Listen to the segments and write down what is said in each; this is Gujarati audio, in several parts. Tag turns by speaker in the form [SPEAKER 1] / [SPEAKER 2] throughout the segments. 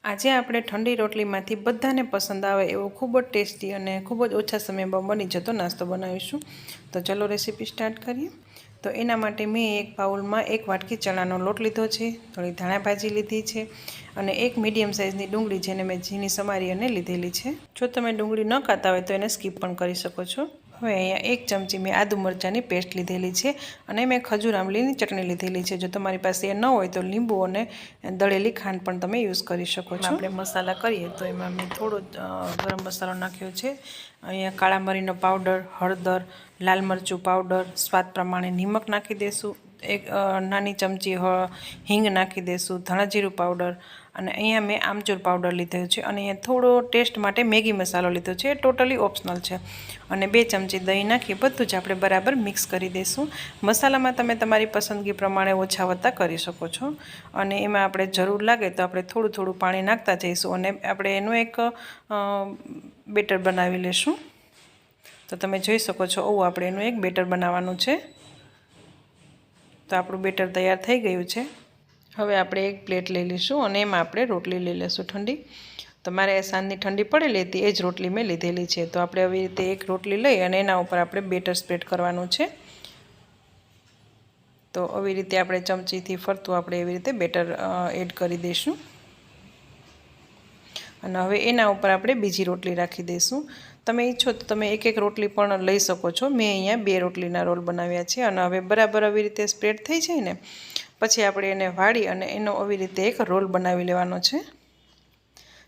[SPEAKER 1] આજે આપણે ઠંડી રોટલીમાંથી બધાને પસંદ આવે એવો ખૂબ જ ટેસ્ટી અને ખૂબ જ ઓછા સમયમાં બની જતો નાસ્તો બનાવીશું. તો ચલો રેસીપી સ્ટાર્ટ કરીએ. તો એના માટે મેં એક બાઉલમાં 1 વાટકી ચણાનો લોટ લીધો છે, થોડી ધાણા ભાજી લીધી છે અને એક મીડિયમ સાઇઝની ડુંગળી જેને મેં ઝીણી સમારી અને લીધેલી છે. જો તમે ડુંગળી ન ખાતા હોય તો એને સ્કીપ પણ કરી શકો છો. હવે અહીંયા 1 ચમચી મેં આદુ મરચાંની પેસ્ટ લીધેલી છે અને મેં ખજૂર આંબલીની ચટણી લીધેલી છે. જો તમારી પાસે એ ન હોય તો લીંબુ અને દળેલી ખાંડ પણ તમે યુઝ કરી શકો છો. આપણે મસાલા કરીએ તો એમાં મેં થોડો ગરમ મસાલો નાખ્યો છે. અહીંયા કાળા મરીનો પાવડર, હળદર, લાલ મરચું પાવડર, સ્વાદ પ્રમાણે નિમક નાખી દઈશું. 1 નાની ચમચી હિંગ નાખી દઈશું, ધાણા જીરું પાવડર અને અહીંયા મેં આમચૂર પાવડર લીધો છે અને અહીંયા થોડો ટેસ્ટ માટે મેગી મસાલો લીધો છે. ટોટલી ઓપ્શનલ છે. અને 2 ચમચી દહીં નાખી બધું જ આપણે બરાબર મિક્સ કરી દઈશું. મસાલામાં તમે તમારી પસંદગી પ્રમાણે ઓછા વત્તા કરી શકો છો અને એમાં આપણે જરૂર લાગે તો આપણે થોડું થોડું પાણી નાખતા જઈશું અને આપણે એનું એક બેટર બનાવી લઈશું. તો તમે જોઈ શકો છો આવું આપણે એનું એક બેટર બનાવવાનું છે. તો આપણું બેટર તૈયાર થઈ ગયું છે. હવે આપણે એક પ્લેટ લઈ લઈશું અને એમાં આપણે રોટલી લઈ લઈશું ઠંડી. તો મારે સાંજની ઠંડી પડેલી હતી એ જ રોટલી મેં લીધેલી છે. તો આપણે આવી રીતે એક રોટલી લઈ અને એના ઉપર આપણે બેટર સ્પ્રેડ કરવાનું છે. તો આવી રીતે આપણે ચમચીથી ફરતું આપણે એવી રીતે બેટર એડ કરી દઈશું અને હવે એના ઉપર આપણે બીજી રોટલી રાખી દઈશું. તમે ઈચ્છો તો તમે એક રોટલી પણ લઈ શકો છો. મેં અહીંયા 2 રોટલીના રોલ બનાવ્યા છે અને હવે બરાબર આવી રીતે સ્પ્રેડ થઈ જાય ને પછી આપણે એને વાળી અને એનો આવી રીતે એક રોલ બનાવી લેવાનો છે.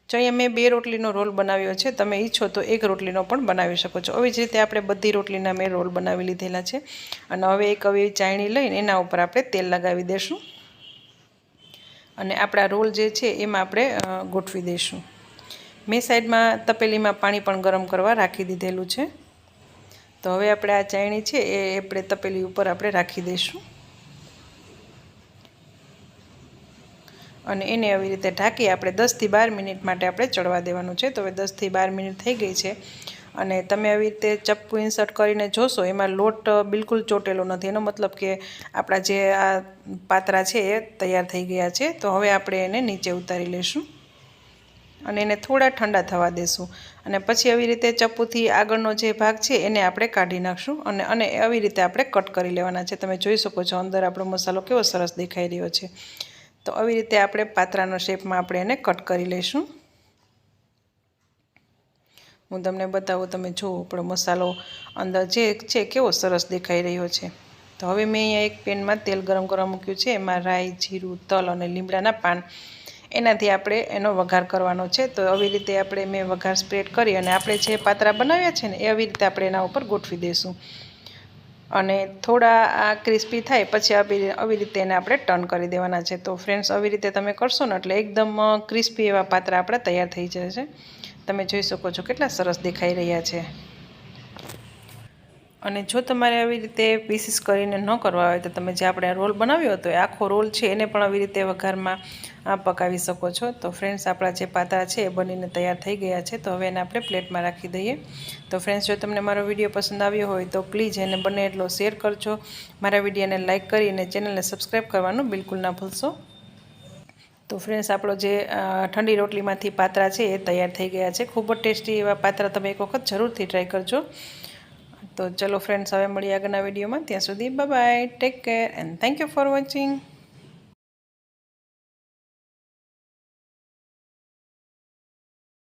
[SPEAKER 1] જો અહીંયા મેં 2 રોટલીનો રોલ બનાવ્યો છે. તમે ઈચ્છો તો 1 રોટલીનો પણ બનાવી શકો છો. આવી જ રીતે આપણે બધી રોટલીના મેં રોલ બનાવી લીધેલા છે અને હવે એક આવી ચાયણી લઈને એના ઉપર આપણે તેલ લગાવી દઈશું અને આપણા રોલ જે છે એમાં આપણે ગોઠવી દઈશું. મેં સાઈડમાં તપેલીમાં પાણી પણ ગરમ કરવા રાખી દીધેલું છે. તો હવે આપણે આ ચાયણી છે એ આપણે તપેલી ઉપર આપણે રાખી દઈશું અને એને આવી રીતે ઢાંકી આપણે 10 થી 12 મિનિટ માટે આપણે ચડવા દેવાનું છે. તો હવે 10 થી 12 મિનિટ થઈ ગઈ છે અને તમે આવી રીતે ચપ્પુ ઇન્સર્ટ કરીને જોશો એમાં લોટ બિલકુલ ચોટેલો નથી. એનો મતલબ કે આપણા જે આ પાત્રા છે એ તૈયાર થઈ ગયા છે. તો હવે આપણે એને નીચે ઉતારી લઈશું અને એને થોડા ઠંડા થવા દેશું અને પછી આવી રીતે ચપ્પુથી આગળનો જે ભાગ છે એને આપણે કાઢી નાખશું અને આવી રીતે આપણે કટ કરી લેવાના છે. તમે જોઈ શકો છો અંદર આપણો મસાલો કેવો સરસ દેખાઈ રહ્યો છે. તો આવી રીતે આપણે પાત્રાના શેપમાં આપણે એને કટ કરી લઈશું. હું તમને બતાવું, તમે જુઓ આપણો મસાલો અંદર જે છે કેવો સરસ દેખાઈ રહ્યો છે. તો હવે મેં અહીંયા એક પેનમાં તેલ ગરમ કરવા મૂક્યું છે. એમાં રાઈ, જીરું, તલ અને લીમડાના પાન એનાથી આપણે એનો વઘાર કરવાનો છે. તો આવી રીતે આપણે મેં વઘાર સ્પ્રેડ કરી અને આપણે જે પાત્રા બનાવ્યા છે ને એ આવી રીતે આપણે એના ઉપર ગોઠવી દઈશું અને થોડા આ ક્રિસ્પી થાય પછી આવી રીતે એને આપણે ટર્ન કરી દેવાના છે. તો ફ્રેન્ડ્સ આવી રીતે તમે કરશો ને એટલે એકદમ ક્રિસ્પી એવા પાત્રા આપણા તૈયાર થઈ જશે. તમે જોઈ શકો છો કેટલા સરસ દેખાઈ રહ્યા છે. અને જો તમારે આવી રીતે પીસીસ કરીને ન કરવા હોય તો તમે જે આપણે રોલ બનાવ્યો હતો એ આખો રોલ છે એને પણ આવી રીતે વઘારમાં પકાવી શકો છો. તો ફ્રેન્ડ્સ આપણા જે પાત્રા છે એ બનીને તૈયાર થઈ ગયા છે. તો હવે એને આપણે પ્લેટમાં રાખી દઈએ. તો ફ્રેન્ડ્સ જો તમને મારો વિડીયો પસંદ આવ્યો હોય તો પ્લીઝ એને બને એટલો શેર કરજો. મારા વિડીયોને લાઇક કરી અને ચેનલને સબસ્ક્રાઈબ કરવાનું બિલકુલ ના ભૂલશો. તો ફ્રેન્ડ્સ આપણો જે ઠંડી રોટલીમાંથી પાત્રા છે એ તૈયાર થઈ ગયા છે. ખૂબ જ ટેસ્ટી એવા પાત્રા તમે એક વખત જરૂરથી ટ્રાય કરજો. તો ચલો ફ્રેન્ડ્સ હવે મળીએ આગળના વિડીયોમાં. ત્યાં સુધી bye bye, take care and thank you for watching.